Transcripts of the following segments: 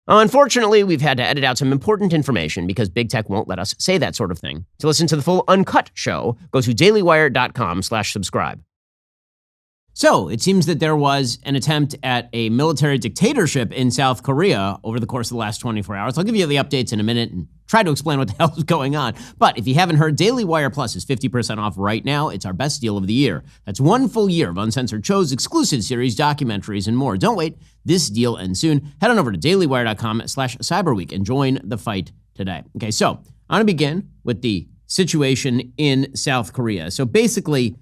Unfortunately, we've had to edit out some important information because big tech won't let us say that sort of thing. To listen to the full uncut show, go to dailywire.com/subscribe. So it seems that there was an attempt at a military dictatorship in South Korea over the course of the last 24 hours. I'll give you the updates in a minute and try to explain what the hell is going on. But if you haven't heard, Daily Wire Plus is 50% off right now. It's our best deal of the year. That's one full year of uncensored shows, exclusive series, documentaries, and more. Don't wait. This deal ends soon. Head on over to dailywire.com/cyberweek and join the fight today. Okay, so I want to begin with the situation in South Korea. So basically,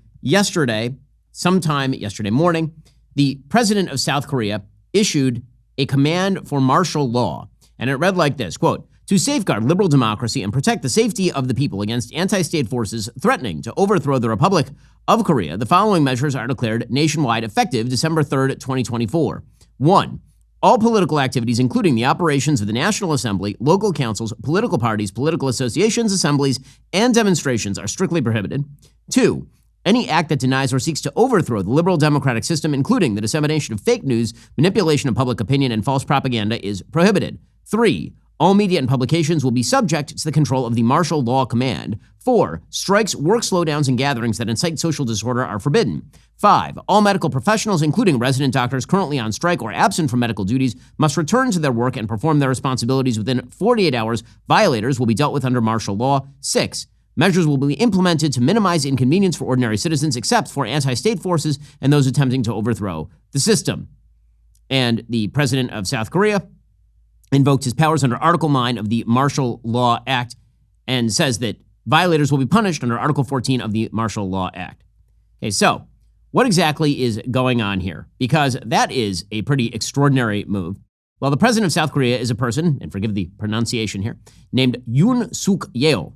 sometime yesterday morning, the president of South Korea issued a command for martial law. And it read like this, quote, "To safeguard liberal democracy and protect the safety of the people against anti-state forces threatening to overthrow the Republic of Korea, the following measures are declared nationwide effective December 3rd, 2024. 1. All political activities, including the operations of the National Assembly, local councils, political parties, political associations, assemblies, and demonstrations are strictly prohibited. 2. Any act that denies or seeks to overthrow the liberal democratic system, including the dissemination of fake news, manipulation of public opinion, and false propaganda, is prohibited. 3. All media and publications will be subject to the control of the martial law command. 4. Strikes, work slowdowns, and gatherings that incite social disorder are forbidden. 5. All medical professionals, including resident doctors currently on strike or absent from medical duties, must return to their work and perform their responsibilities within 48 hours. Violators will be dealt with under martial law. 6. Measures will be implemented to minimize inconvenience for ordinary citizens, except for anti-state forces and those attempting to overthrow the system." And the president of South Korea invoked his powers under Article 9 of the Martial Law Act and says that violators will be punished under Article 14 of the Martial Law Act. Okay, so what exactly is going on here? Because that is a pretty extraordinary move. Well, the president of South Korea is a person, and forgive the pronunciation here, named Yoon Suk Yeol.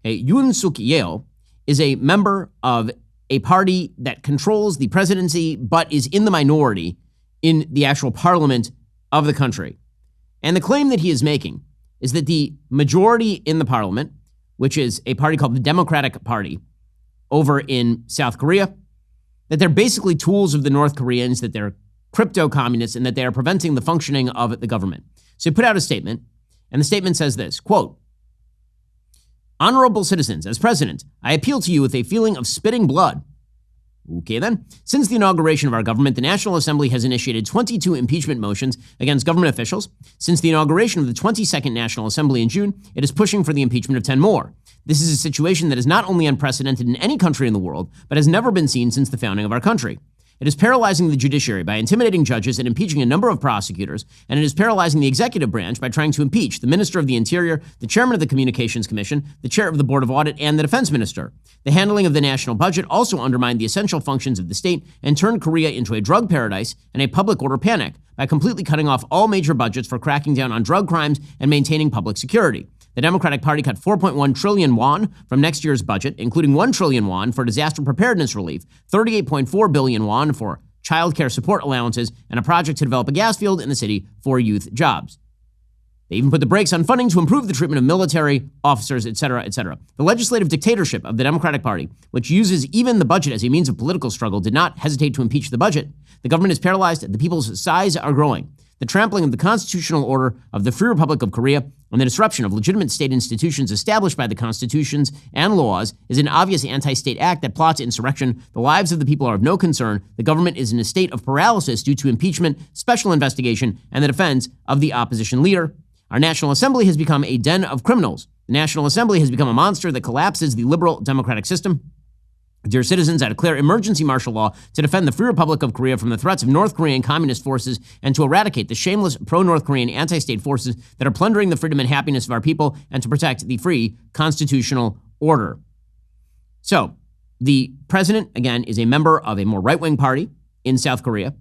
Yoon Suk Yeol is a member of a party that controls the presidency but is in the minority in the actual parliament of the country. And the claim that he is making is that the majority in the parliament, which is a party called the Democratic Party over in South Korea, that they're basically tools of the North Koreans, that they're crypto-communists, and that they are preventing the functioning of the government. So he put out a statement, and the statement says this, quote, "Honorable citizens, as president, I appeal to you with a feeling of spitting blood." Okay then. "Since the inauguration of our government, the National Assembly has initiated 22 impeachment motions against government officials. Since the inauguration of the 22nd National Assembly in June, it is pushing for the impeachment of 10 more. This is a situation that is not only unprecedented in any country in the world, but has never been seen since the founding of our country. It is paralyzing the judiciary by intimidating judges and impeaching a number of prosecutors, and it is paralyzing the executive branch by trying to impeach the Minister of the Interior, the Chairman of the Communications Commission, the Chair of the Board of Audit, and the Defense Minister. The handling of the national budget also undermined the essential functions of the state and turned Korea into a drug paradise and a public order panic by completely cutting off all major budgets for cracking down on drug crimes and maintaining public security. The Democratic Party cut 4.1 trillion won from next year's budget, including 1 trillion won for disaster preparedness relief, 38.4 billion won for child care support allowances, and a project to develop a gas field in the city for youth jobs. They even put the brakes on funding to improve the treatment of military officers, etc., etc. The legislative dictatorship of the Democratic Party, which uses even the budget as a means of political struggle, did not hesitate to impeach the budget. The government is paralyzed. The people's sighs are growing. The trampling of the constitutional order of the Free Republic of Korea and the disruption of legitimate state institutions established by the constitutions and laws is an obvious anti-state act that plots insurrection. The lives of the people are of no concern. The government is in a state of paralysis due to impeachment, special investigation, and the defense of the opposition leader. Our National Assembly has become a den of criminals. The National Assembly has become a monster that collapses the liberal democratic system. Dear citizens, I declare emergency martial law to defend the Free Republic of Korea from the threats of North Korean communist forces and to eradicate the shameless pro-North Korean anti-state forces that are plundering the freedom and happiness of our people and to protect the free constitutional order. So, the president, again, is a member of a more right-wing party in South Korea.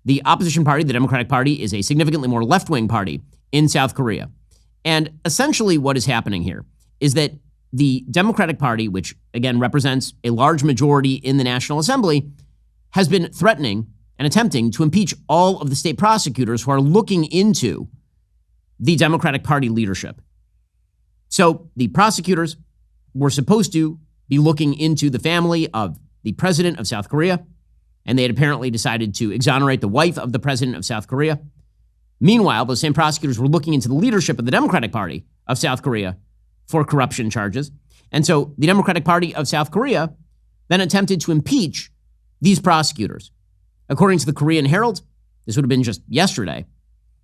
The opposition party, the Democratic Party, is a significantly more left-wing party in South Korea. And essentially what is happening here is that the Democratic Party, which again represents a large majority in the National Assembly, has been threatening and attempting to impeach all of the state prosecutors who are looking into the Democratic Party leadership. So the prosecutors were supposed to be looking into the family of the president of South Korea, and they had apparently decided to exonerate the wife of the president of South Korea. Meanwhile, those same prosecutors were looking into the leadership of the Democratic Party of South Korea for corruption charges. And so the Democratic Party of South Korea then attempted to impeach these prosecutors. According to the Korean Herald, this would have been just yesterday,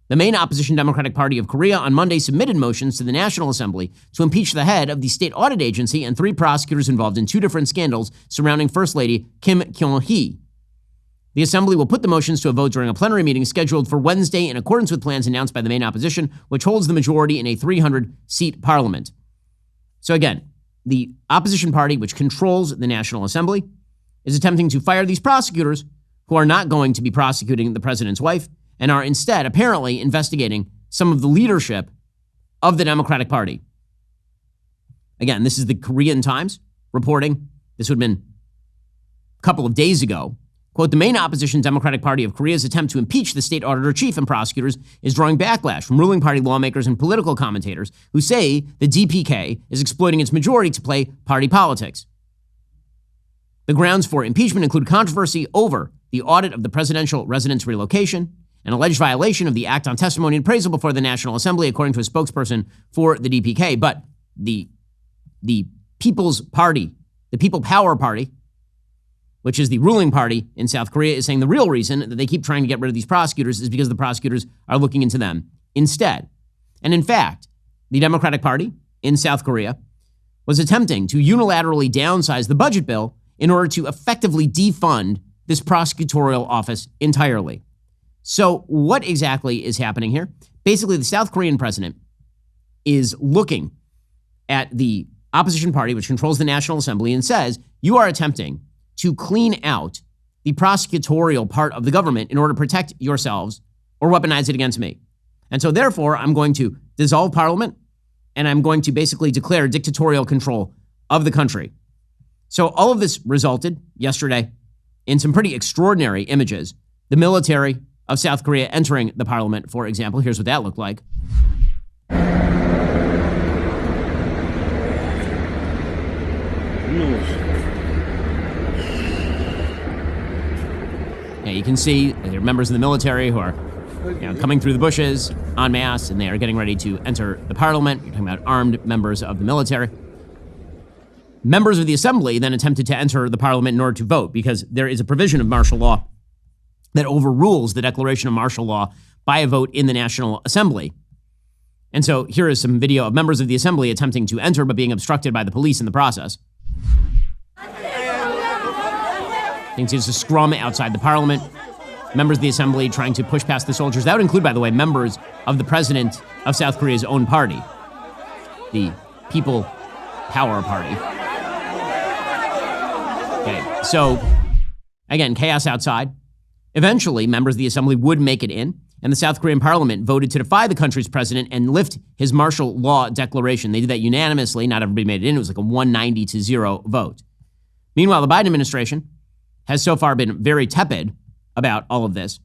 the main opposition Democratic Party of Korea on Monday submitted motions to the National Assembly to impeach the head of the state audit agency and 3 prosecutors involved in 2 different scandals surrounding First Lady Kim Kyung-hee. The Assembly will put the motions to a vote during a plenary meeting scheduled for Wednesday in accordance with plans announced by the main opposition, which holds the majority in a 300-seat parliament. So again, the opposition party, which controls the National Assembly, is attempting to fire these prosecutors who are not going to be prosecuting the president's wife and are instead apparently investigating some of the leadership of the Democratic Party. Again, this is the Korean Times reporting. This would have been a couple of days ago. Quote, the main opposition Democratic Party of Korea's attempt to impeach the state auditor-chief and prosecutors is drawing backlash from ruling party lawmakers and political commentators who say the DPK is exploiting its majority to play party politics. The grounds for impeachment include controversy over the audit of the presidential residence relocation, an alleged violation of the Act on Testimony and Appraisal before the National Assembly, according to a spokesperson for the DPK. But the People's Party, the People Power Party, which is the ruling party in South Korea, is saying the real reason that they keep trying to get rid of these prosecutors is because the prosecutors are looking into them instead. And in fact, the Democratic Party in South Korea was attempting to unilaterally downsize the budget bill in order to effectively defund this prosecutorial office entirely. So what exactly is happening here? Basically, the South Korean president is looking at the opposition party, which controls the National Assembly, and says, you are attempting to clean out the prosecutorial part of the government in order to protect yourselves or weaponize it against me. And so therefore, I'm going to dissolve parliament and I'm going to basically declare dictatorial control of the country. So all of this resulted yesterday in some pretty extraordinary images. The military of South Korea entering the parliament, for example. Here's what that looked like. Yeah, you can see there are members of the military who are coming through the bushes en masse, and they are getting ready to enter the parliament. You're talking about armed members of the military. Members of the assembly then attempted to enter the parliament in order to vote because there is a provision of martial law that overrules the declaration of martial law by a vote in the National Assembly. And so here is some video of members of the assembly attempting to enter but being obstructed by the police in the process. You can see it's a scrum outside the parliament. Members of the assembly trying to push past the soldiers. That would include, by the way, members of the president of South Korea's own party, the People Power Party. Okay, so again, chaos outside. Eventually, members of the assembly would make it in, and the South Korean parliament voted to defy the country's president and lift his martial law declaration. They did that unanimously. Not everybody made it in. It was like a 190-0 vote. Meanwhile, the Biden administration has so far been very tepid about all of this.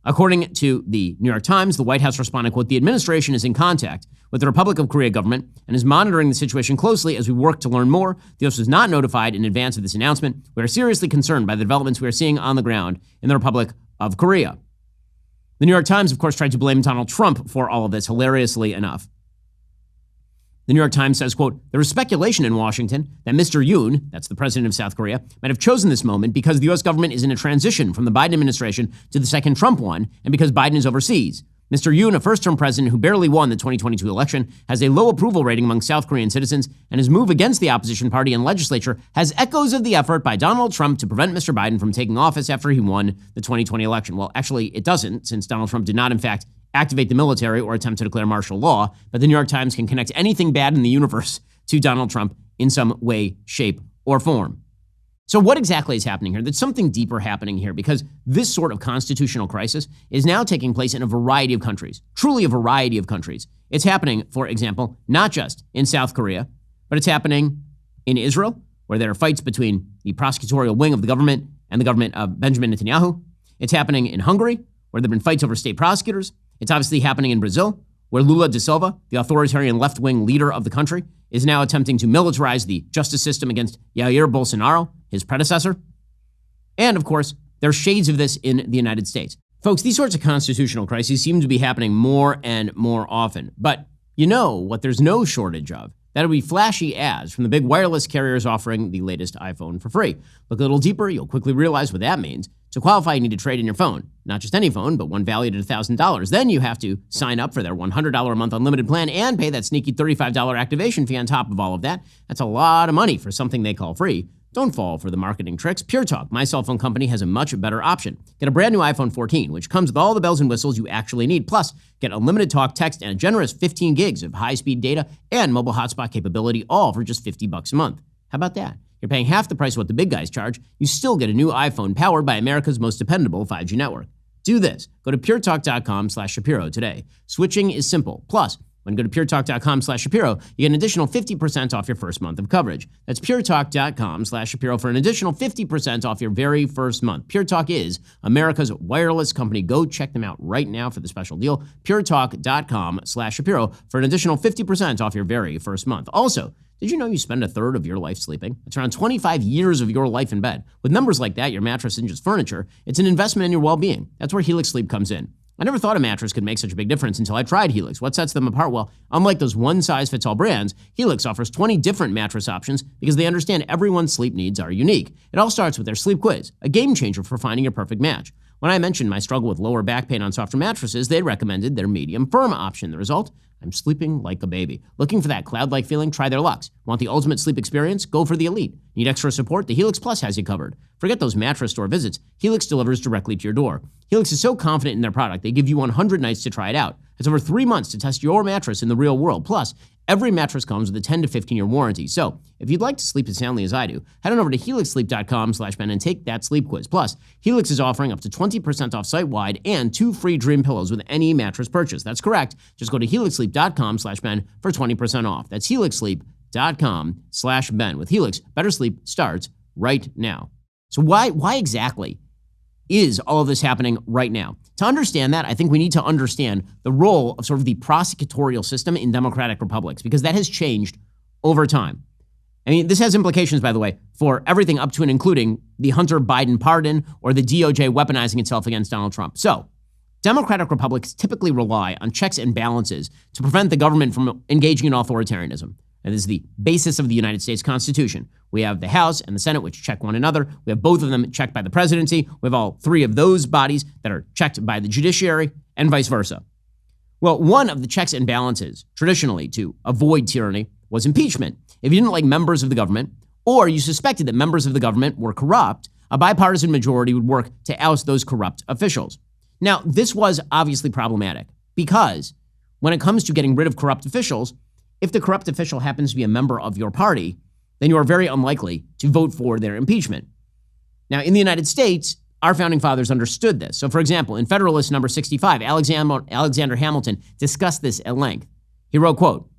According to the New York Times, the White House responded, quote, the administration is in contact with the Republic of Korea government and is monitoring the situation closely as we work to learn more. The U.S. was not notified in advance of this announcement. We are seriously concerned by the developments we are seeing on the ground in the Republic of Korea. The New York Times, of course, tried to blame Donald Trump for all of this, hilariously enough. The New York Times says, quote, there is speculation in Washington that Mr. Yoon, that's the president of South Korea, might have chosen this moment because the U.S. government is in a transition from the Biden administration to the second Trump one, and because Biden is overseas. Mr. Yoon, a first-term president who barely won the 2022 election, has a low approval rating among South Korean citizens, and his move against the opposition party and legislature has echoes of the effort by Donald Trump to prevent Mr. Biden from taking office after he won the 2020 election. Well, actually, it doesn't, since Donald Trump did not, in fact, activate the military or attempt to declare martial law, but the New York Times can connect anything bad in the universe to Donald Trump in some way, shape, or form. So what exactly is happening here? There's something deeper happening here because this sort of constitutional crisis is now taking place in a variety of countries, truly a variety of countries. It's happening, for example, not just in South Korea, but it's happening in Israel, where there are fights between the prosecutorial wing of the government and the government of Benjamin Netanyahu. It's happening in Hungary, where there have been fights over state prosecutors. It's obviously happening in Brazil, where Lula da Silva, the authoritarian left-wing leader of the country, is now attempting to militarize the justice system against Jair Bolsonaro, his predecessor. And of course, there are shades of this in the United States. Folks, these sorts of constitutional crises seem to be happening more and more often. But you know what there's no shortage of? That'll be flashy ads from the big wireless carriers offering the latest iPhone for free. Look a little deeper, you'll quickly realize what that means. To qualify, you need to trade in your phone. Not just any phone, but one valued at $1,000. Then you have to sign up for their $100 a month unlimited plan and pay that sneaky $35 activation fee on top of all of that. That's a lot of money for something they call free. Don't fall for the marketing tricks. PureTalk, my cell phone company, has a much better option. Get a brand new iPhone 14, which comes with all the bells and whistles you actually need. Plus, get unlimited talk, text, and a generous 15 gigs of high-speed data and mobile hotspot capability, all for just $50 a month. How about that? You're paying half the price of what the big guys charge. You still get a new iPhone powered by America's most dependable 5G network. Do this. Go to puretalk.com/Shapiro today. Switching is simple. Plus, when you go to puretalk.com/Shapiro, you get an additional 50% off your first month of coverage. That's puretalk.com/Shapiro for an additional 50% off your very first month. PureTalk is America's wireless company. Go check them out right now for the special deal. puretalk.com/Shapiro for an additional 50% off your very first month. Also, did you know you spend a third of your life sleeping? It's around 25 years of your life in bed. With numbers like that, your mattress isn't just furniture. It's an investment in your well-being. That's where Helix Sleep comes in. I never thought a mattress could make such a big difference until I tried Helix. What sets them apart? Well, unlike those one-size-fits-all brands, Helix offers 20 different mattress options because they understand everyone's sleep needs are unique. It all starts with their sleep quiz, a game changer for finding your perfect match. When I mentioned my struggle with lower back pain on softer mattresses, they recommended their medium firm option. The result? I'm sleeping like a baby. Looking for that cloud-like feeling? Try their Luxe. Want the ultimate sleep experience? Go for the Elite. Need extra support? The Helix Plus has you covered. Forget those mattress store visits. Helix delivers directly to your door. Helix is so confident in their product, they give you 100 nights to try it out. It's over 3 months to test your mattress in the real world. Plus, every mattress comes with a 10 to 15-year warranty. So, if you'd like to sleep as soundly as I do, head on over to helixsleep.com/Ben and take that sleep quiz. Plus, Helix is offering up to 20% off site-wide and 2 free Dream pillows with any mattress purchase. That's correct. Just go to helixsleep.com/Ben for 20% off. That's helixsleep.com/Ben. With Helix, better sleep starts right now. So why exactly is all of this happening right now? To understand that, I think we need to understand the role of sort of the prosecutorial system in democratic republics, because that has changed over time. I mean, this has implications, by the way, for everything up to and including the Hunter Biden pardon or the DOJ weaponizing itself against Donald Trump. So, democratic republics typically rely on checks and balances to prevent the government from engaging in authoritarianism. And this is the basis of the United States Constitution. We have the House and the Senate, which check one another. We have both of them checked by the presidency. We have all 3 of those bodies that are checked by the judiciary, and vice versa. Well, one of the checks and balances, traditionally to avoid tyranny, was impeachment. If you didn't like members of the government, or you suspected that members of the government were corrupt, a bipartisan majority would work to oust those corrupt officials. Now, this was obviously problematic because when it comes to getting rid of corrupt officials, if the corrupt official happens to be a member of your party, then you are very unlikely to vote for their impeachment. Now, in the United States, our founding fathers understood this. So, for example, in Federalist number 65, Alexander Hamilton discussed this at length. He wrote, quote,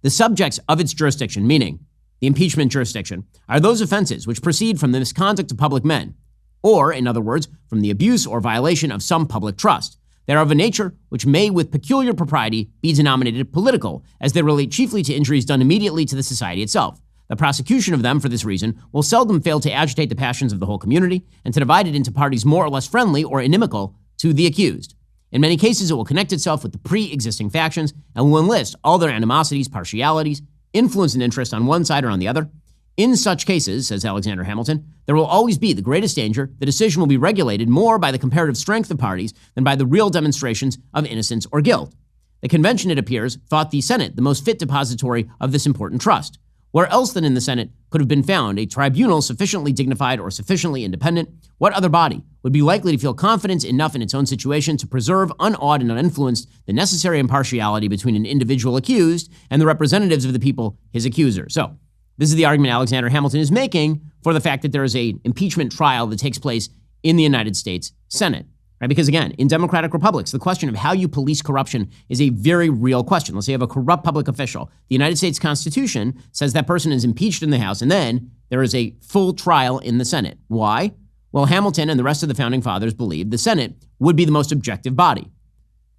"The subjects of its jurisdiction, meaning the impeachment jurisdiction, are those offenses which proceed from the misconduct of public men, or, in other words, from the abuse or violation of some public trust. They are of a nature which may with peculiar propriety be denominated political, as they relate chiefly to injuries done immediately to the society itself. The prosecution of them, for this reason, will seldom fail to agitate the passions of the whole community and to divide it into parties more or less friendly or inimical to the accused. In many cases, it will connect itself with the pre-existing factions and will enlist all their animosities, partialities, influence and interest on one side or on the other. In such cases, says Alexander Hamilton, there will always be the greatest danger the decision will be regulated more by the comparative strength of parties than by the real demonstrations of innocence or guilt. The convention, it appears, thought the Senate the most fit depository of this important trust. Where else than in the Senate could have been found a tribunal sufficiently dignified or sufficiently independent? What other body would be likely to feel confidence enough in its own situation to preserve, unawed and uninfluenced, the necessary impartiality between an individual accused and the representatives of the people, his accuser?" So, this is the argument Alexander Hamilton is making for the fact that there is an impeachment trial that takes place in the United States Senate. Right? Because again, in democratic republics, the question of how you police corruption is a very real question. Let's say you have a corrupt public official. The United States Constitution says that person is impeached in the House, and then there is a full trial in the Senate. Why? Well, Hamilton and the rest of the founding fathers believed the Senate would be the most objective body.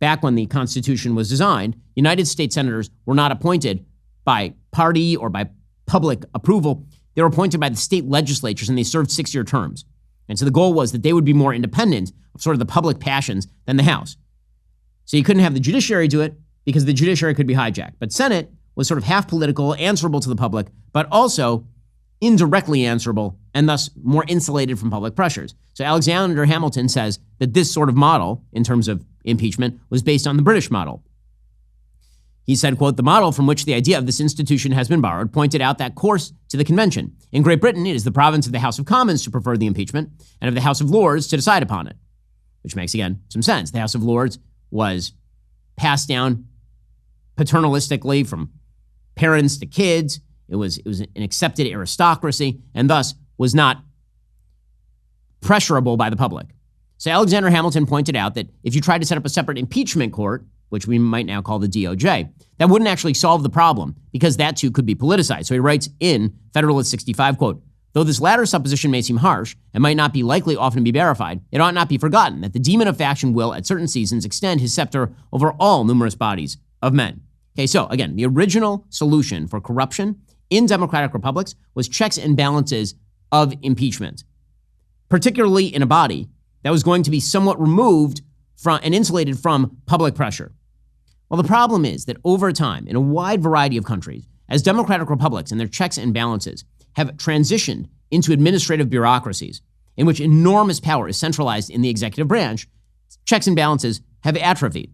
Back when the Constitution was designed, United States senators were not appointed by party or by public approval. They were appointed by the state legislatures, and they served 6-year terms. And so the goal was that they would be more independent of sort of the public passions than the House. So you couldn't have the judiciary do it because the judiciary could be hijacked. But Senate was sort of half political, answerable to the public, but also indirectly answerable and thus more insulated from public pressures. So Alexander Hamilton says that this sort of model, in terms of impeachment, was based on the British model. He said, quote, "The model from which the idea of this institution has been borrowed pointed out that course to the convention. In Great Britain, it is the province of the House of Commons to prefer the impeachment and of the House of Lords to decide upon it," which makes, again, some sense. The House of Lords was passed down paternalistically from parents to kids. It was an accepted aristocracy and thus was not pressurable by the public. So Alexander Hamilton pointed out that if you tried to set up a separate impeachment court, which we might now call the DOJ, that wouldn't actually solve the problem because that too could be politicized. So he writes in Federalist 65, quote, "Though this latter supposition may seem harsh and might not be likely often to be verified, it ought not be forgotten that the demon of faction will at certain seasons extend his scepter over all numerous bodies of men." Okay, so again, the original solution for corruption in democratic republics was checks and balances of impeachment, particularly in a body that was going to be somewhat removed from and insulated from public pressure. Well, the problem is that over time, in a wide variety of countries, as democratic republics and their checks and balances have transitioned into administrative bureaucracies in which enormous power is centralized in the executive branch, checks and balances have atrophied.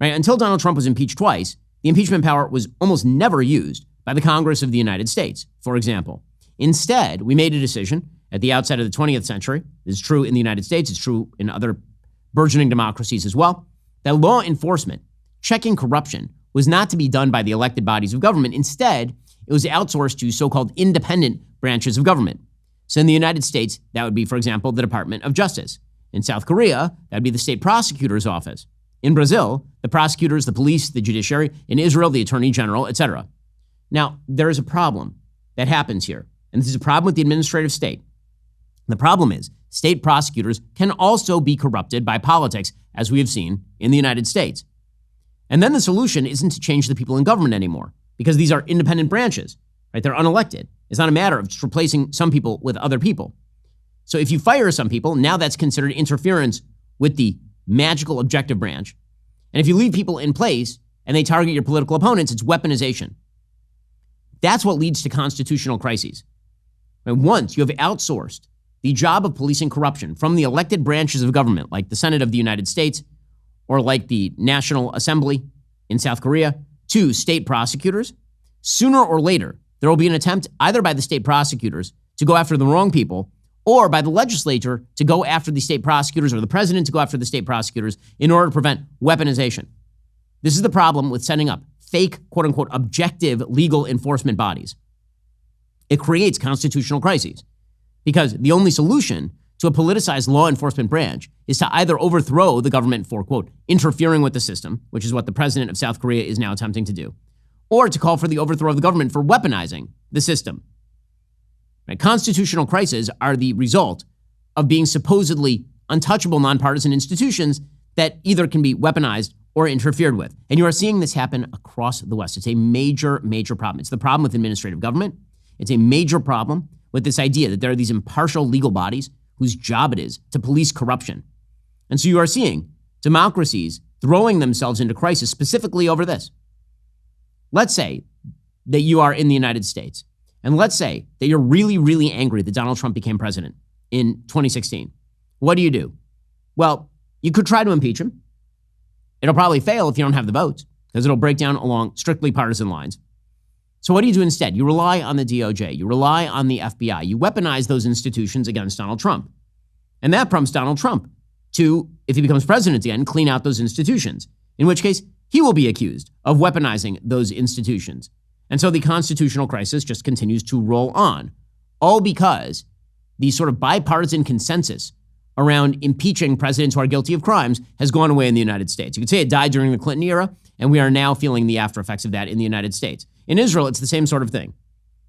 Right? Until Donald Trump was impeached twice, the impeachment power was almost never used by the Congress of the United States, for example. Instead, we made a decision at the outset of the 20th century, this is true in the United States, it's true in other burgeoning democracies as well, that law enforcement, checking corruption, was not to be done by the elected bodies of government. Instead, it was outsourced to so-called independent branches of government. So in the United States, that would be, for example, the Department of Justice. In South Korea, that would be the state prosecutor's office. In Brazil, the prosecutors, the police, the judiciary. In Israel, the attorney general, etc. Now, there is a problem that happens here, and this is a problem with the administrative state. The problem is state prosecutors can also be corrupted by politics, as we have seen in the United States. And then the solution isn't to change the people in government anymore, because these are independent branches, right? They're unelected. It's not a matter of just replacing some people with other people. So if you fire some people, now that's considered interference with the magical objective branch. And if you leave people in place and they target your political opponents, it's weaponization. That's what leads to constitutional crises. And once you have outsourced the job of policing corruption from the elected branches of government, like the Senate of the United States, or like the National Assembly in South Korea, to state prosecutors, sooner or later, there will be an attempt either by the state prosecutors to go after the wrong people, or by the legislature to go after the state prosecutors, or the president to go after the state prosecutors in order to prevent weaponization. This is the problem with setting up fake, quote unquote, objective legal enforcement bodies. It creates constitutional crises because the only solution to a politicized law enforcement branch is to either overthrow the government for, quote, interfering with the system, which is what the president of South Korea is now attempting to do, or to call for the overthrow of the government for weaponizing the system. Right? Constitutional crises are the result of being supposedly untouchable nonpartisan institutions that either can be weaponized or interfered with. And you are seeing this happen across the West. It's a major, major problem. It's the problem with administrative government. It's a major problem with this idea that there are these impartial legal bodies whose job it is to police corruption. And so you are seeing democracies throwing themselves into crisis specifically over this. Let's say that you are in the United States, and let's say that you're really, really angry that Donald Trump became president in 2016. What do? Well, you could try to impeach him. It'll probably fail if you don't have the votes, because it'll break down along strictly partisan lines. So what do you do instead? You rely on the DOJ. You rely on the FBI. You weaponize those institutions against Donald Trump. And that prompts Donald Trump to, if he becomes president again, clean out those institutions, in which case he will be accused of weaponizing those institutions. And so the constitutional crisis just continues to roll on, all because the sort of bipartisan consensus around impeaching presidents who are guilty of crimes has gone away in the United States. You could say it died during the Clinton era, and we are now feeling the after effects of that in the United States. In Israel, it's the same sort of thing.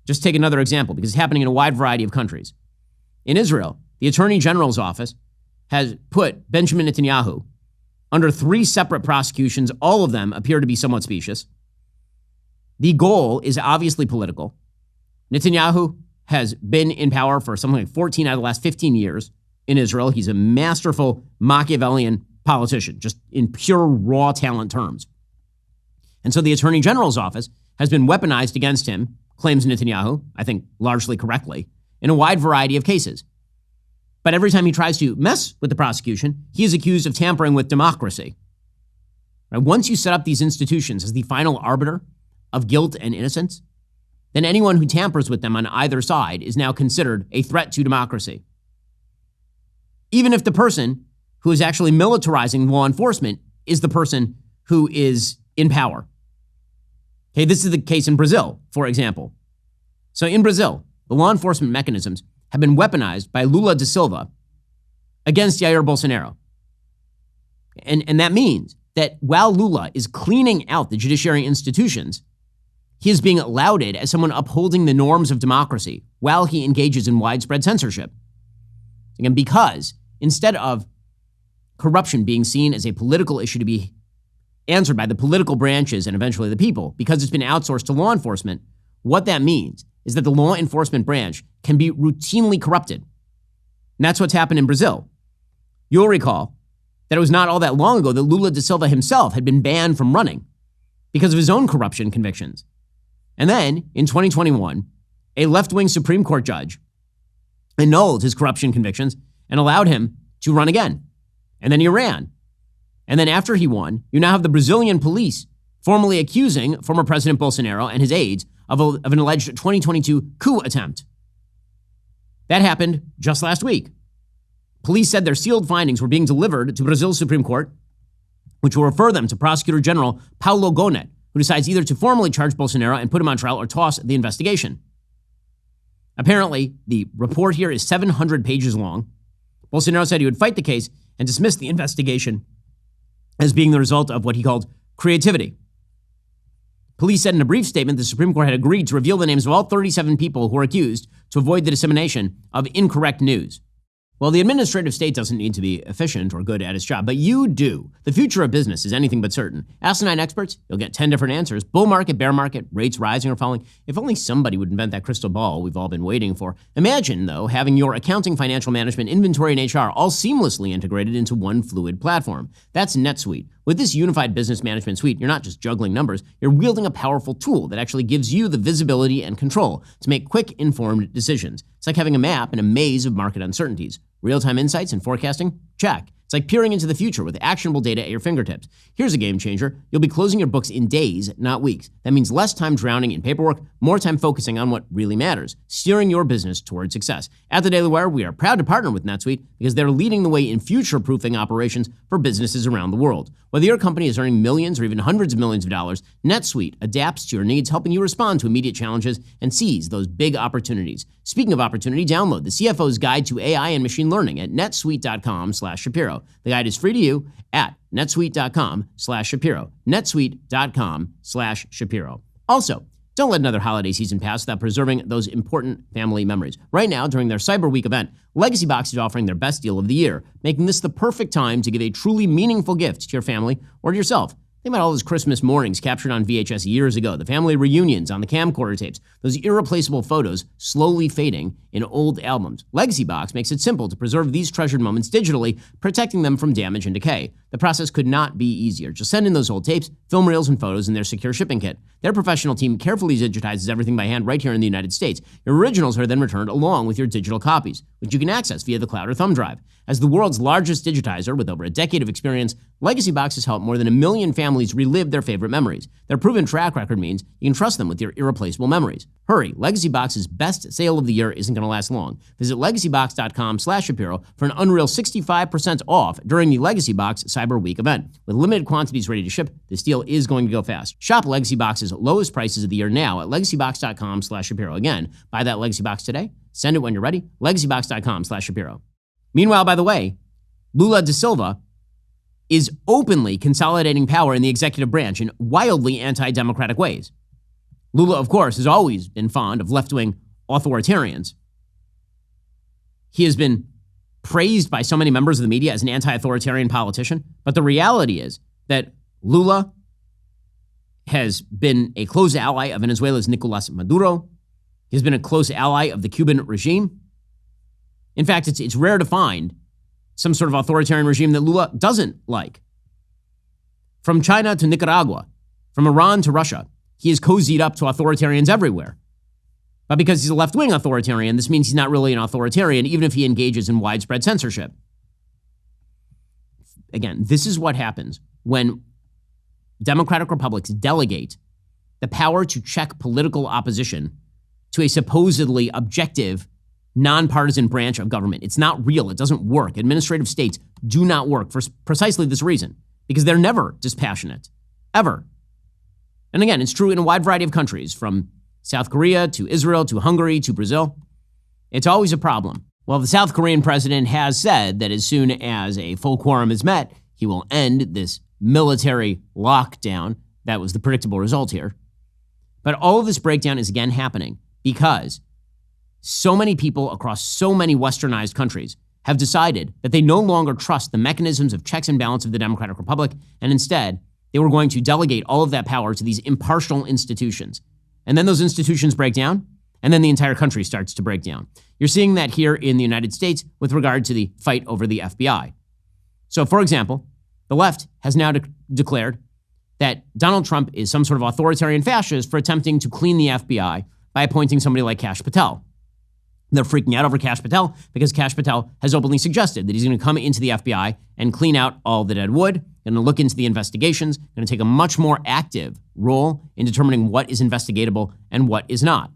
Just take another example, because it's happening in a wide variety of countries. In Israel, the Attorney General's office has put Benjamin Netanyahu under 3 separate prosecutions. All of them appear to be somewhat specious. The goal is obviously political. Netanyahu has been in power for something like 14 out of the last 15 years. in Israel. He's a masterful Machiavellian politician, just in pure raw talent terms. And so the Attorney General's office has been weaponized against him, claims Netanyahu, I think largely correctly, in a wide variety of cases. But every time he tries to mess with the prosecution, he is accused of tampering with democracy. Right? Once you set up these institutions as the final arbiter of guilt and innocence, then anyone who tampers with them on either side is now considered a threat to democracy. Even if the person who is actually militarizing law enforcement is the person who is in power. Okay, this is the case in Brazil, for example. So in Brazil, the law enforcement mechanisms have been weaponized by Lula da Silva against Jair Bolsonaro. And that means that while Lula is cleaning out the judiciary institutions, he is being lauded as someone upholding the norms of democracy while he engages in widespread censorship. Again, because instead of corruption being seen as a political issue to be answered by the political branches and eventually the people, because it's been outsourced to law enforcement, what that means is that the law enforcement branch can be routinely corrupted. And that's what's happened in Brazil. You'll recall that it was not all that long ago that Lula da Silva himself had been banned from running because of his own corruption convictions. And then, in 2021, a left-wing Supreme Court judge annulled his corruption convictions and allowed him to run again. And then he ran. And then after he won, you now have the Brazilian police formally accusing former President Bolsonaro and his aides of an alleged 2022 coup attempt. That happened just last week. Police said their sealed findings were being delivered to Brazil's Supreme Court, which will refer them to Prosecutor General Paulo Gonet, who decides either to formally charge Bolsonaro and put him on trial or toss the investigation. Apparently, the report here is 700 pages long. Bolsonaro said he would fight the case and dismiss the investigation as being the result of what he called creativity. Police said in a brief statement the Supreme Court had agreed to reveal the names of all 37 people who were accused to avoid the dissemination of incorrect news. Well, the administrative state doesn't need to be efficient or good at its job, but you do. The future of business is anything but certain. Ask 9 experts, you'll get 10 different answers. Bull market, bear market, rates rising or falling. If only somebody would invent that crystal ball we've all been waiting for. Imagine, though, having your accounting, financial management, inventory, and HR all seamlessly integrated into one fluid platform. That's NetSuite. With this unified business management suite, you're not just juggling numbers, you're wielding a powerful tool that actually gives you the visibility and control to make quick, informed decisions. It's like having a map in a maze of market uncertainties. Real-time insights and forecasting? Check. It's like peering into the future with actionable data at your fingertips. Here's a game changer. You'll be closing your books in days, not weeks. That means less time drowning in paperwork, more time focusing on what really matters, steering your business toward success. At the Daily Wire, we are proud to partner with NetSuite because they're leading the way in future-proofing operations for businesses around the world. Whether your company is earning millions or even hundreds of millions of dollars, NetSuite adapts to your needs, helping you respond to immediate challenges and seize those big opportunities. Speaking of opportunity, download the CFO's Guide to AI and Machine Learning at netsuite.com/Shapiro. The guide is free to you at netsuite.com/Shapiro. netsuite.com/Shapiro. Also, don't let another holiday season pass without preserving those important family memories. Right now, during their Cyber Week event, Legacy Box is offering their best deal of the year, making this the perfect time to give a truly meaningful gift to your family or to yourself. Think about all those Christmas mornings captured on VHS years ago, the family reunions on the camcorder tapes, those irreplaceable photos slowly fading in old albums. Legacy Box makes it simple to preserve these treasured moments digitally, protecting them from damage and decay. The process could not be easier. Just send in those old tapes, film reels, and photos in their secure shipping kit. Their professional team carefully digitizes everything by hand right here in the United States. Your originals are then returned along with your digital copies, which you can access via the cloud or thumb drive. As the world's largest digitizer with over a decade of experience, Legacy Box has helped more than 1 million families relive their favorite memories. Their proven track record means you can trust them with your irreplaceable memories. Hurry, Legacy Box's best sale of the year isn't going to last long. Visit legacybox.com/Shapiro for an unreal 65% off during the Legacy Box Cyber Week event. With limited quantities ready to ship, this deal is going to go fast. Shop Legacy Box's lowest prices of the year now at legacybox.com/Shapiro. Again, buy that Legacy Box today. Send it when you're ready. legacybox.com/Shapiro. Meanwhile, by the way, Lula da Silva is openly consolidating power in the executive branch in wildly anti-democratic ways. Lula, of course, has always been fond of left-wing authoritarians. He has been praised by so many members of the media as an anti-authoritarian politician, but the reality is that Lula has been a close ally of Venezuela's Nicolas Maduro. He's been a close ally of the Cuban regime. In fact, it's rare to find some sort of authoritarian regime that Lula doesn't like. From China to Nicaragua, from Iran to Russia, he is cozied up to authoritarians everywhere. But because he's a left-wing authoritarian, this means he's not really an authoritarian, even if he engages in widespread censorship. Again, this is what happens when democratic republics delegate the power to check political opposition to a supposedly objective, nonpartisan branch of government. It's not real. It doesn't work. Administrative states do not work for precisely this reason, because they're never dispassionate, ever. And again, it's true in a wide variety of countries, from South Korea to Israel to Hungary to Brazil. It's always a problem. Well, the South Korean president has said that as soon as a full quorum is met, he will end this military lockdown. That was the predictable result here. But all of this breakdown is again happening because so many people across so many westernized countries have decided that they no longer trust the mechanisms of checks and balance of the Democratic Republic, and instead, they were going to delegate all of that power to these impartial institutions. And then those institutions break down, and then the entire country starts to break down. You're seeing that here in the United States with regard to the fight over the FBI. So, for example, the left has now declared that Donald Trump is some sort of authoritarian fascist for attempting to clean the FBI by appointing somebody like Kash Patel. They're freaking out over Kash Patel because Kash Patel has openly suggested that he's going to come into the FBI and clean out all the dead wood, going to look into the investigations, going to take a much more active role in determining what is investigatable and what is not.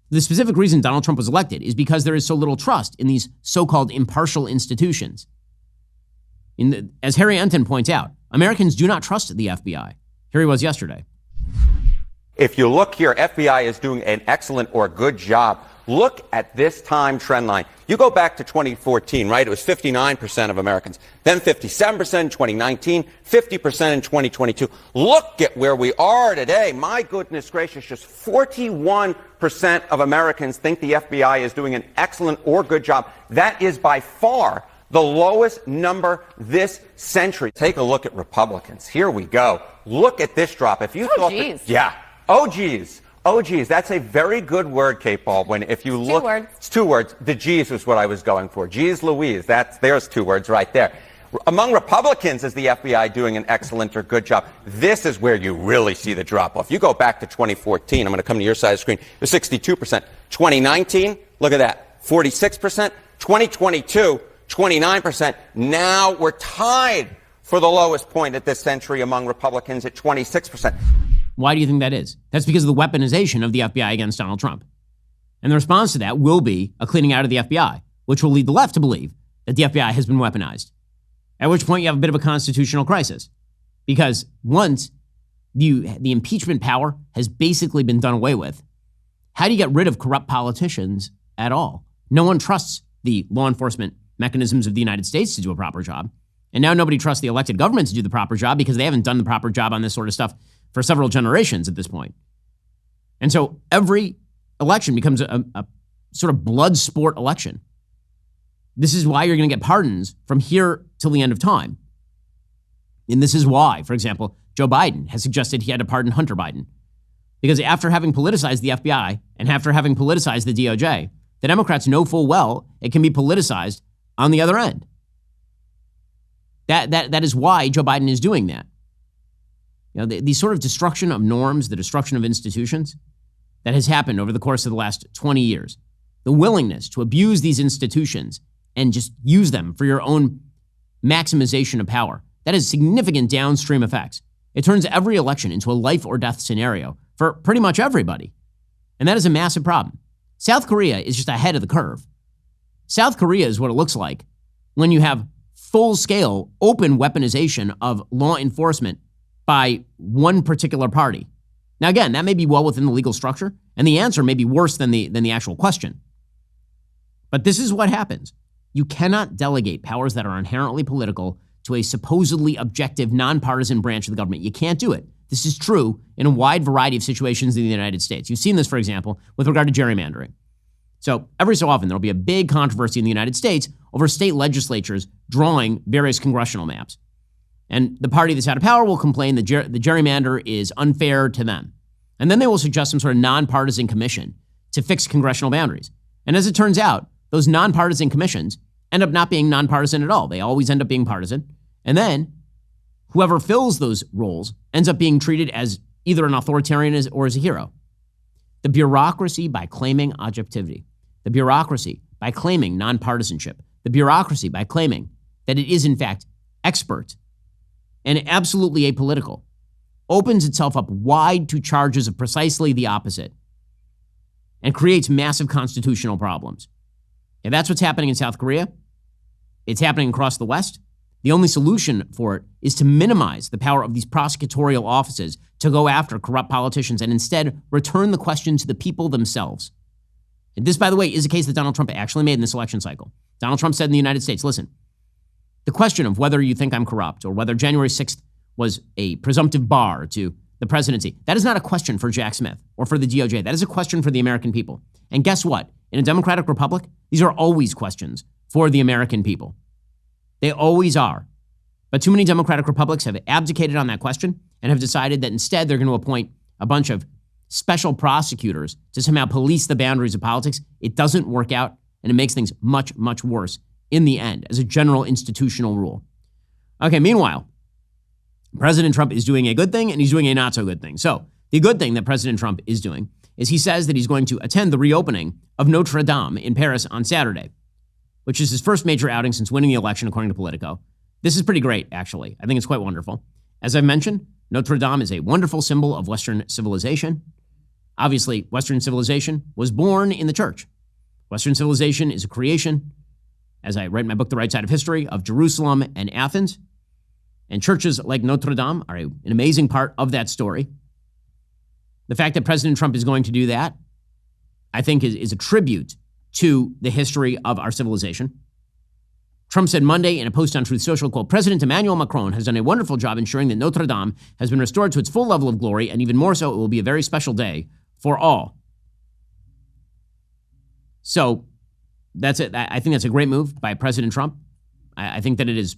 The specific reason Donald Trump was elected is because there is so little trust in these so-called impartial institutions. As Harry Enton points out, Americans do not trust the FBI. Here he was yesterday. If you look here, FBI is doing an excellent or good job. Look at this time trend line. You go back to 2014, right? It was 59% of Americans, then 57% in 2019, 50% in 2022. Look at where we are today. My goodness gracious, just 41% of Americans think the FBI is doing an excellent or good job. That is by far the lowest number this century. Take a look at Republicans. Here we go. Look at this drop. If you thought geez. Yeah. Oh, geez. Oh, geez. That's a very good word, Kate Baldwin. If you look. 2 words. It's 2 words. The geez was what I was going for. Geez Louise. There's 2 words right there. Among Republicans, is the FBI doing an excellent or good job? This is where you really see the drop-off. You go back to 2014. I'm going to come to your side of the screen. It was 62%. 2019, look at that. 46%. 2022, 29%. Now we're tied for the lowest point at this century among Republicans at 26%. Why do you think that is? That's because of the weaponization of the FBI against Donald Trump. And the response to that will be a cleaning out of the FBI, which will lead the left to believe that the FBI has been weaponized. At which point you have a bit of a constitutional crisis. Because once the impeachment power has basically been done away with, how do you get rid of corrupt politicians at all? No one trusts the law enforcement mechanisms of the United States to do a proper job. And now nobody trusts the elected government to do the proper job because they haven't done the proper job on this sort of stuff for several generations at this point. And so every election becomes a sort of blood sport election. This is why you're going to get pardons from here till the end of time. And this is why, for example, Joe Biden has suggested he had to pardon Hunter Biden. Because after having politicized the FBI and after having politicized the DOJ, the Democrats know full well it can be politicized on the other end. That is why Joe Biden is doing that. You know, the sort of destruction of norms, the destruction of institutions that has happened over the course of the last 20 years, the willingness to abuse these institutions and just use them for your own maximization of power, that has significant downstream effects. It turns every election into a life or death scenario for pretty much everybody. And that is a massive problem. South Korea is just ahead of the curve. South Korea is what it looks like when you have full-scale, open weaponization of law enforcement by one particular party. Now, again, that may be well within the legal structure, and the answer may be worse than the actual question. But this is what happens. You cannot delegate powers that are inherently political to a supposedly objective, nonpartisan branch of the government. You can't do it. This is true in a wide variety of situations in the United States. You've seen this, for example, with regard to gerrymandering. So every so often, there'll be a big controversy in the United States over state legislatures drawing various congressional maps. And the party that's out of power will complain that the gerrymander is unfair to them. And then they will suggest some sort of nonpartisan commission to fix congressional boundaries. And as it turns out, those nonpartisan commissions end up not being nonpartisan at all. They always end up being partisan. And then whoever fills those roles ends up being treated as either an authoritarian or as a hero. The bureaucracy by claiming objectivity, the bureaucracy by claiming nonpartisanship, the bureaucracy by claiming that it is in fact expert and absolutely apolitical, opens itself up wide to charges of precisely the opposite and creates massive constitutional problems. And that's what's happening in South Korea. It's happening across the West. The only solution for it is to minimize the power of these prosecutorial offices to go after corrupt politicians and instead return the question to the people themselves. And this, by the way, is a case that Donald Trump actually made in this election cycle. Donald Trump said in the United States, listen, the question of whether you think I'm corrupt or whether January 6th was a presumptive bar to the presidency, that is not a question for Jack Smith or for the DOJ. That is a question for the American people. And guess what? In a democratic republic, these are always questions for the American people. They always are. But too many democratic republics have abdicated on that question and have decided that instead they're going to appoint a bunch of special prosecutors to somehow police the boundaries of politics. It doesn't work out, and it makes things much, much worse in the end as a general institutional rule. Okay, meanwhile, President Trump is doing a good thing and he's doing a not so good thing. So the good thing that President Trump is doing is he says that he's going to attend the reopening of Notre Dame in Paris on Saturday, which is his first major outing since winning the election, according to Politico. This is pretty great, actually. I think it's quite wonderful. As I've mentioned, Notre Dame is a wonderful symbol of Western civilization. Obviously, Western civilization was born in the church. Western civilization is a creation, as I write in my book, The Right Side of History, of Jerusalem and Athens. And churches like Notre Dame are an amazing part of that story. The fact that President Trump is going to do that, I think, is a tribute to the history of our civilization. Trump said Monday in a post on Truth Social, quote, President Emmanuel Macron has done a wonderful job ensuring that Notre Dame has been restored to its full level of glory, and even more so, it will be a very special day for all. So that's it. I think that's a great move by President Trump. I think that it is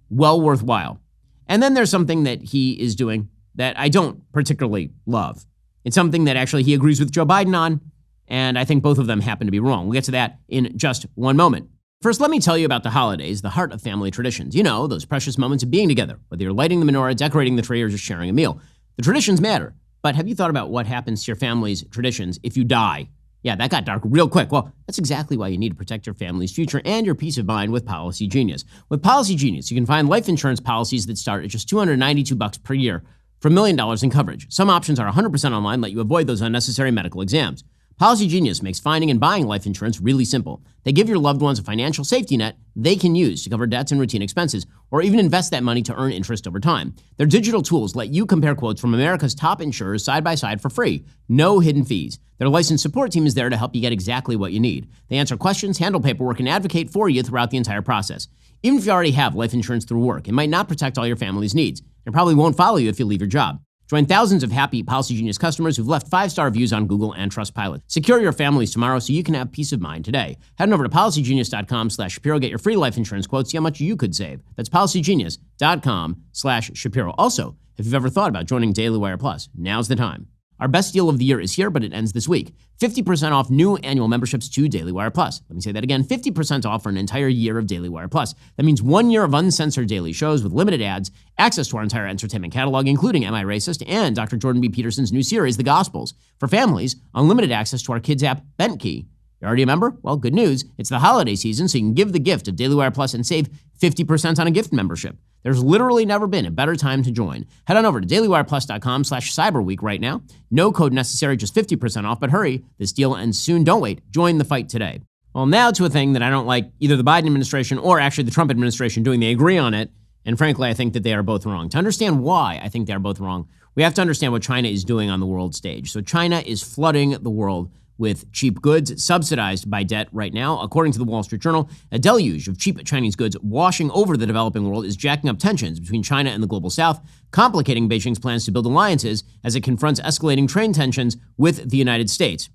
well worthwhile. And then there's something that he is doing that I don't particularly love. It's something that actually he agrees with Joe Biden on, and I think both of them happen to be wrong. We'll get to that in just one moment. First, let me tell you about the holidays, the heart of family traditions. You know, those precious moments of being together, whether you're lighting the menorah, decorating the tree, or just sharing a meal. The traditions matter, but have you thought about what happens to your family's traditions if you die? Yeah, that got dark real quick. Well, that's exactly why you need to protect your family's future and your peace of mind with Policy Genius. With Policy Genius, you can find life insurance policies that start at just $292 per year for $1 million in coverage. Some options are 100% online, let you avoid those unnecessary medical exams. Policy Genius makes finding and buying life insurance really simple. They give your loved ones a financial safety net they can use to cover debts and routine expenses, or even invest that money to earn interest over time. Their digital tools let you compare quotes from America's top insurers side by side for free. No hidden fees. Their licensed support team is there to help you get exactly what you need. They answer questions, handle paperwork, and advocate for you throughout the entire process. Even if you already have life insurance through work, it might not protect all your family's needs. It probably won't follow you if you leave your job. Join thousands of happy Policy Genius customers who've left 5-star reviews on Google and Trustpilot. Secure your families tomorrow so you can have peace of mind today. Head on over to policygenius.com/Shapiro. Get your free life insurance quote. See how much you could save. That's policygenius.com/Shapiro. Also, if you've ever thought about joining Daily Wire Plus, now's the time. Our best deal of the year is here, but it ends this week. 50% off new annual memberships to Daily Wire Plus. Let me say that again, 50% off for an entire year of Daily Wire Plus. That means 1 year of uncensored daily shows with limited ads, access to our entire entertainment catalog, including Am I Racist? And Dr. Jordan B. Peterson's new series, The Gospels. For families, unlimited access to our kids app, Bent Key. You're already a member? Well, good news. It's the holiday season, so you can give the gift of Daily Wire Plus and save 50% on a gift membership. There's literally never been a better time to join. Head on over to dailywireplus.com/cyberweek right now. No code necessary, just 50% off, but hurry, this deal ends soon. Don't wait. Join the fight today. Well, now to a thing that I don't like either the Biden administration or actually the Trump administration doing. They agree on it, and frankly, I think that they are both wrong. To understand why I think they are both wrong, we have to understand what China is doing on the world stage. So China is flooding the world with cheap goods subsidized by debt right now. According to the Wall Street Journal, a deluge of cheap Chinese goods washing over the developing world is jacking up tensions between China and the global south, complicating Beijing's plans to build alliances as it confronts escalating trade tensions with the United States.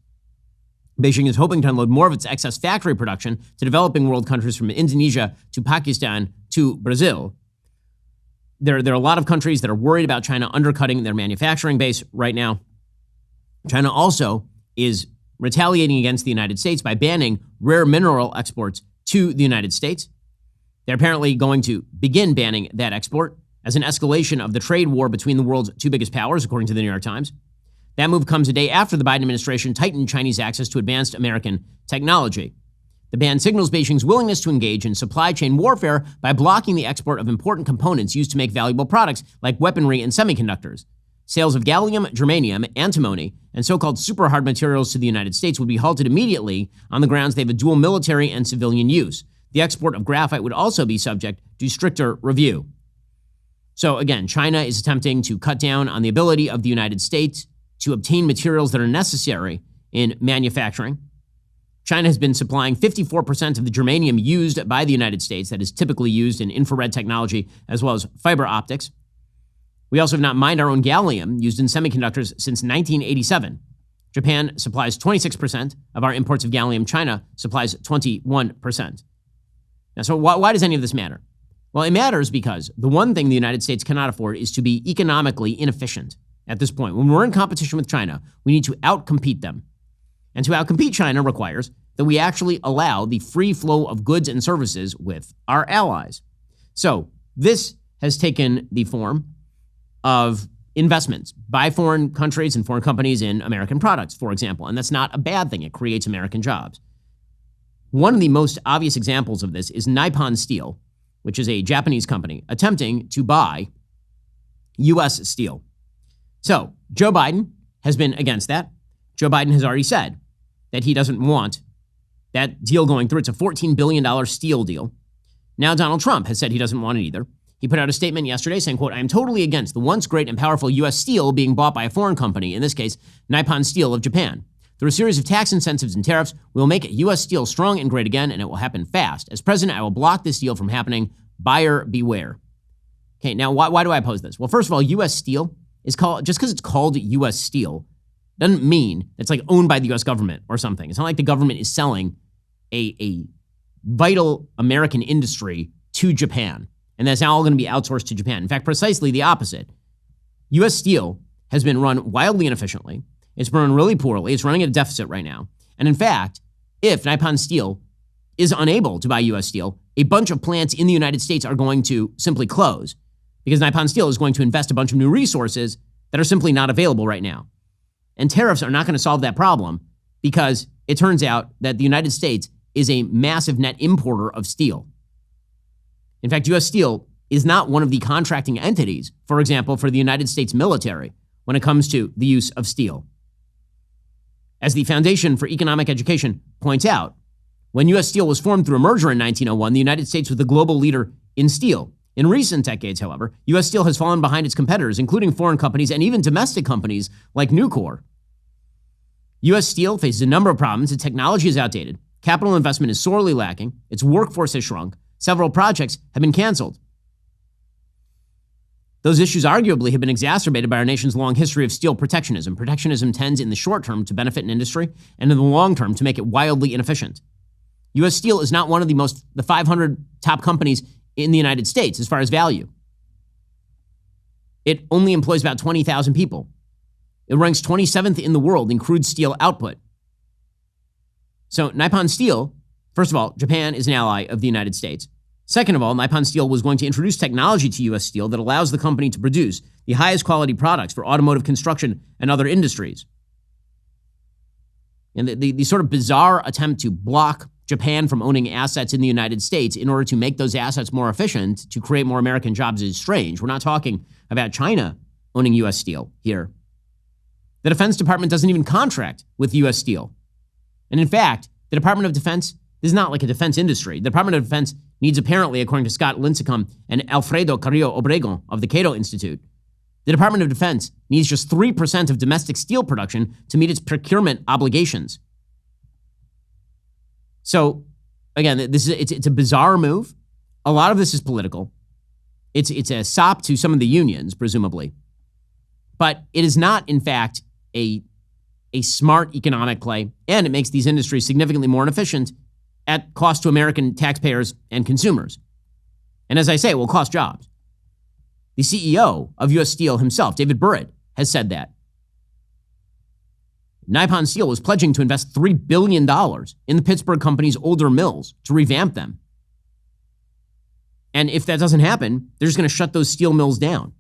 Beijing is hoping to unload more of its excess factory production to developing world countries from Indonesia to Pakistan to Brazil. There are a lot of countries that are worried about China undercutting their manufacturing base right now. China also is retaliating against the United States by banning rare mineral exports to the United States. They're apparently going to begin banning that export as an escalation of the trade war between the world's two biggest powers, according to the New York Times. That move comes a day after the Biden administration tightened Chinese access to advanced American technology. The ban signals Beijing's willingness to engage in supply chain warfare by blocking the export of important components used to make valuable products like weaponry and semiconductors. Sales of gallium, germanium, antimony, and so-called super hard materials to the United States would be halted immediately on the grounds they have a dual military and civilian use. The export of graphite would also be subject to stricter review. So again, China is attempting to cut down on the ability of the United States to obtain materials that are necessary in manufacturing. China has been supplying 54% of the germanium used by the United States that is typically used in infrared technology as well as fiber optics. We also have not mined our own gallium used in semiconductors since 1987. Japan supplies 26% of our imports of gallium. China supplies 21%. Now, so why does any of this matter? Well, it matters because the one thing the United States cannot afford is to be economically inefficient at this point. When we're in competition with China, we need to outcompete them. And to outcompete China requires that we actually allow the free flow of goods and services with our allies. So this has taken the form of investments by foreign countries and foreign companies in American products, for example. And that's not a bad thing. It creates American jobs. One of the most obvious examples of this is Nippon Steel, which is a Japanese company attempting to buy U.S. steel. So Joe Biden has been against that. Joe Biden has already said that he doesn't want that deal going through. It's a $14 billion steel deal. Now Donald Trump has said he doesn't want it either. He put out a statement yesterday saying, quote, "I am totally against the once great and powerful U.S. steel being bought by a foreign company, in this case, Nippon Steel of Japan. Through a series of tax incentives and tariffs, we will make U.S. steel strong and great again, and it will happen fast. As president, I will block this deal from happening. Buyer beware." Okay, now why do I oppose this? Well, first of all, U.S. steel is called, just because it's called U.S. steel, doesn't mean it's like owned by the U.S. government or something. It's not like the government is selling a vital American industry to Japan, and that's now all going to be outsourced to Japan. In fact, precisely the opposite. U.S. steel has been run wildly inefficiently. It's been run really poorly. It's running at a deficit right now. And in fact, if Nippon Steel is unable to buy U.S. steel, a bunch of plants in the United States are going to simply close because Nippon Steel is going to invest a bunch of new resources that are simply not available right now. And tariffs are not going to solve that problem because it turns out that the United States is a massive net importer of steel. In fact, U.S. Steel is not one of the contracting entities, for example, for the United States military when it comes to the use of steel. As the Foundation for Economic Education points out, when U.S. Steel was formed through a merger in 1901, the United States was the global leader in steel. In recent decades, however, U.S. Steel has fallen behind its competitors, including foreign companies and even domestic companies like Nucor. U.S. Steel faces a number of problems. Its technology is outdated. Capital investment is sorely lacking. Its workforce has shrunk. Several projects have been canceled. Those issues arguably have been exacerbated by our nation's long history of steel protectionism. Protectionism tends in the short term to benefit an industry and in the long term to make it wildly inefficient. U.S. Steel is not one of the 500 top companies in the United States as far as value. It only employs about 20,000 people. It ranks 27th in the world in crude steel output. So Nippon Steel, first of all, Japan is an ally of the United States. Second of all, Nippon Steel was going to introduce technology to U.S. Steel that allows the company to produce the highest quality products for automotive construction and other industries. And the sort of bizarre attempt to block Japan from owning assets in the United States in order to make those assets more efficient, to create more American jobs, is strange. We're not talking about China owning U.S. Steel here. The Defense Department doesn't even contract with U.S. Steel. And in fact, the Department of Defense is not like a defense industry. The Department of Defense needs, apparently, according to Scott Lincecum and Alfredo Carrillo Obregon of the Cato Institute, the Department of Defense needs just 3% of domestic steel production to meet its procurement obligations. So, again, it's a bizarre move. A lot of this is political. It's a sop to some of the unions, presumably. But it is not, in fact, a smart economic play, and it makes these industries significantly more inefficient at cost to American taxpayers and consumers. And as I say, it will cost jobs. The CEO of U.S. Steel himself, David Burritt, has said that. Nippon Steel was pledging to invest $3 billion in the Pittsburgh company's older mills to revamp them. And if that doesn't happen, they're just going to shut those steel mills down.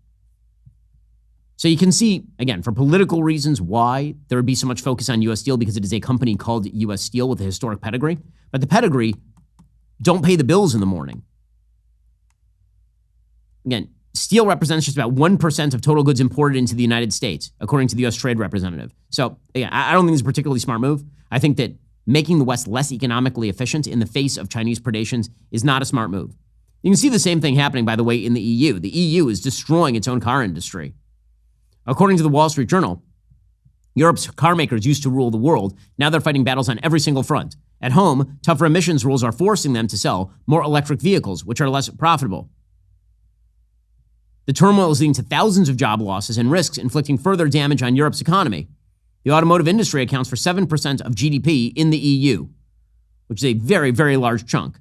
So you can see, again, for political reasons, why there would be so much focus on U.S. Steel, because it is a company called U.S. Steel with a historic pedigree. But the pedigree don't pay the bills in the morning. Again, steel represents just about 1% of total goods imported into the United States, according to the U.S. Trade Representative. So, again, I don't think it's a particularly smart move. I think that making the West less economically efficient in the face of Chinese predations is not a smart move. You can see the same thing happening, by the way, in the EU. The EU is destroying its own car industry. According to the Wall Street Journal, Europe's car makers used to rule the world. Now they're fighting battles on every single front. At home, tougher emissions rules are forcing them to sell more electric vehicles, which are less profitable. The turmoil is leading to thousands of job losses and risks inflicting further damage on Europe's economy. The automotive industry accounts for 7% of GDP in the EU, which is a very, very large chunk.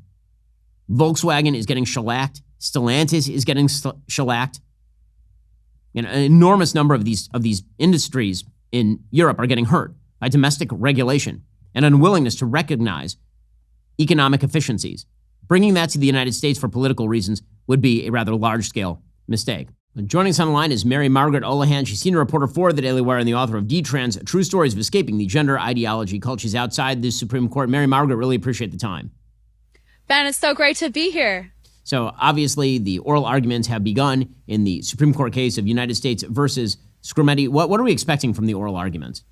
Volkswagen is getting shellacked. Stellantis is getting shellacked. An enormous number of these industries in Europe are getting hurt by domestic regulation and unwillingness to recognize economic efficiencies. Bringing that to the United States for political reasons would be a rather large-scale mistake. Joining us on the line is Mary Margaret Olahan. She's senior reporter for The Daily Wire and the author of D-Trans, True Stories of Escaping the Gender Ideology Cult. She's outside the Supreme Court. Mary Margaret, really appreciate the time. Ben, it's so great to be here. So obviously the oral arguments have begun in the Supreme Court case of United States versus Scrimeti. What are we expecting from the oral arguments?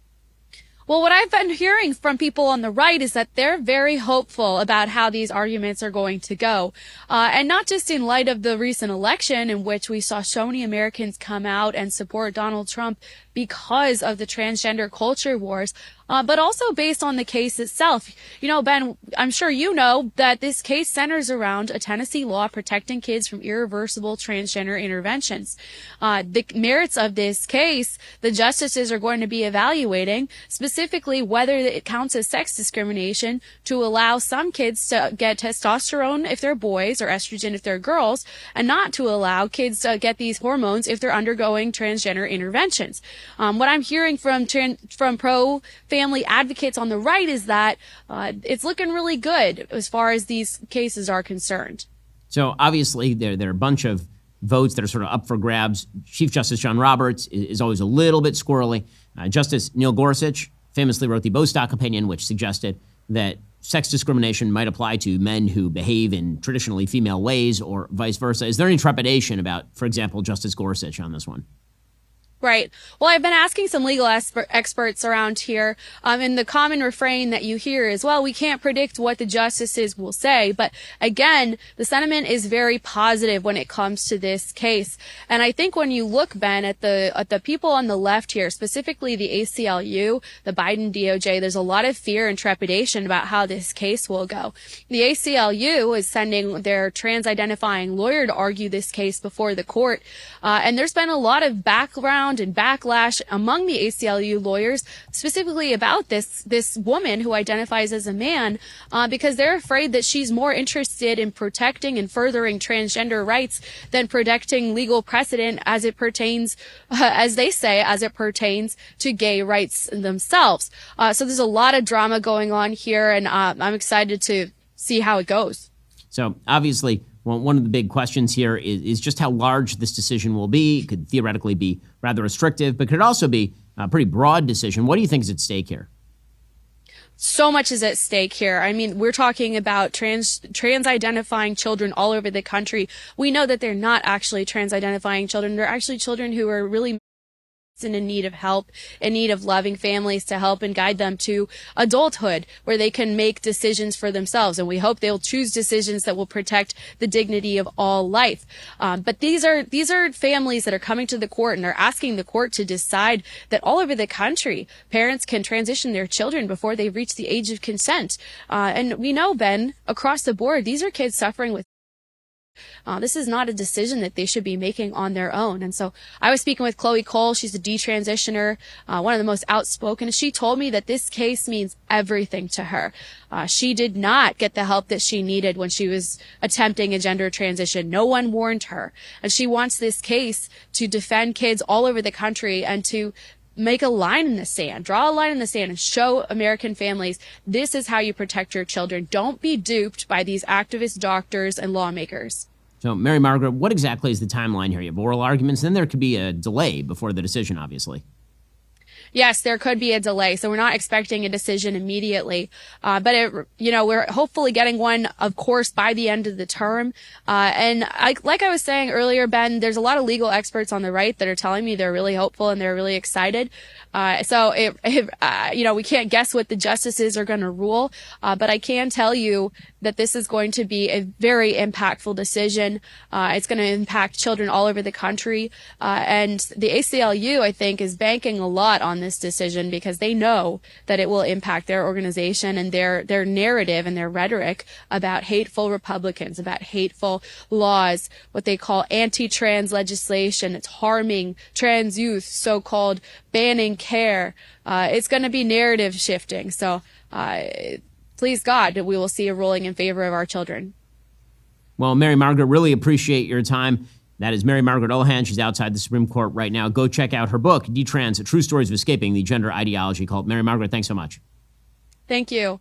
Well, what I've been hearing from people on the right is that they're very hopeful about how these arguments are going to go. And not just in light of the recent election in which we saw so many Americans come out and support Donald Trump because of the transgender culture wars, but also based on the case itself. You know, Ben, I'm sure you know that this case centers around a Tennessee law protecting kids from irreversible transgender interventions. The merits of this case, the justices are going to be evaluating specifically whether it counts as sex discrimination to allow some kids to get testosterone if they're boys or estrogen if they're girls, and not to allow kids to get these hormones if they're undergoing transgender interventions. What I'm hearing from pro-family advocates on the right is that it's looking really good as far as these cases are concerned. So obviously there are a bunch of votes that are sort of up for grabs. Chief Justice John Roberts is always a little bit squirrely. Justice Neil Gorsuch famously wrote the Bostock opinion, which suggested that sex discrimination might apply to men who behave in traditionally female ways or vice versa. Is there any trepidation about, for example, Justice Gorsuch on this one? Right. Well, I've been asking some legal experts around here, and the common refrain that you hear is, well, we can't predict what the justices will say. But again, the sentiment is very positive when it comes to this case. And I think when you look, Ben, at the people on the left here, specifically the ACLU, the Biden DOJ, there's a lot of fear and trepidation about how this case will go. The ACLU is sending their trans-identifying lawyer to argue this case before the court. And there's been a lot of background and backlash among the ACLU lawyers, specifically about this woman who identifies as a man, because they're afraid that she's more interested in protecting and furthering transgender rights than protecting legal precedent as it pertains, as they say, as it pertains to gay rights themselves. So there's a lot of drama going on here, and I'm excited to see how it goes. So obviously, well, one of the big questions here is just how large this decision will be. It could theoretically be rather restrictive, but could also be a pretty broad decision. What do you think is at stake here? So much is at stake here. I mean, we're talking about trans-identifying children all over the country. We know that they're not actually trans-identifying children. They're actually children who are really in need of help, in need of loving families to help and guide them to adulthood, where they can make decisions for themselves. And we hope they'll choose decisions that will protect the dignity of all life. But these are families that are coming to the court and are asking the court to decide that all over the country, parents can transition their children before they reach the age of consent. And we know, Ben, across the board, these are kids suffering with this is not a decision that they should be making on their own. And so I was speaking with Chloe Cole. She's a detransitioner, one of the most outspoken. She told me that this case means everything to her. She did not get the help that she needed when she was attempting a gender transition. No one warned her. And she wants this case to defend kids all over the country and to make a line in the sand, draw a line in the sand and show American families this is how you protect your children. Don't be duped by these activist doctors and lawmakers. So, Mary Margaret, what exactly is the timeline here? You have oral arguments, then there could be a delay before the decision, obviously. Yes, there could be a delay. So we're not expecting a decision immediately. But we're hopefully getting one, of course, by the end of the term. Like I was saying earlier, Ben, there's a lot of legal experts on the right that are telling me they're really hopeful and they're really excited. We can't guess what the justices are going to rule. But I can tell you that this is going to be a very impactful decision. It's going to impact children all over the country. And the ACLU, I think, is banking a lot on this decision because they know that it will impact their organization and their narrative and their rhetoric about hateful Republicans, about hateful laws, what they call anti-trans legislation. It's harming trans youth, so-called banning care. It's going to be narrative shifting. So please God, we will see a ruling in favor of our children. Well, Mary Margaret, really appreciate your time. That is Mary Margaret Olohan. She's outside the Supreme Court right now. Go check out her book, Detrans, True Stories of Escaping the Gender Ideology Cult. Mary Margaret, thanks so much. Thank you.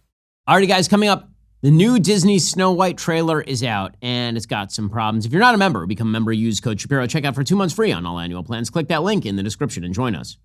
Alrighty, guys, coming up, the new Disney Snow White trailer is out, and it's got some problems. If you're not a member, become a member, use code Shapiro. Check out for 2 months free on all annual plans. Click that link in the description and join us.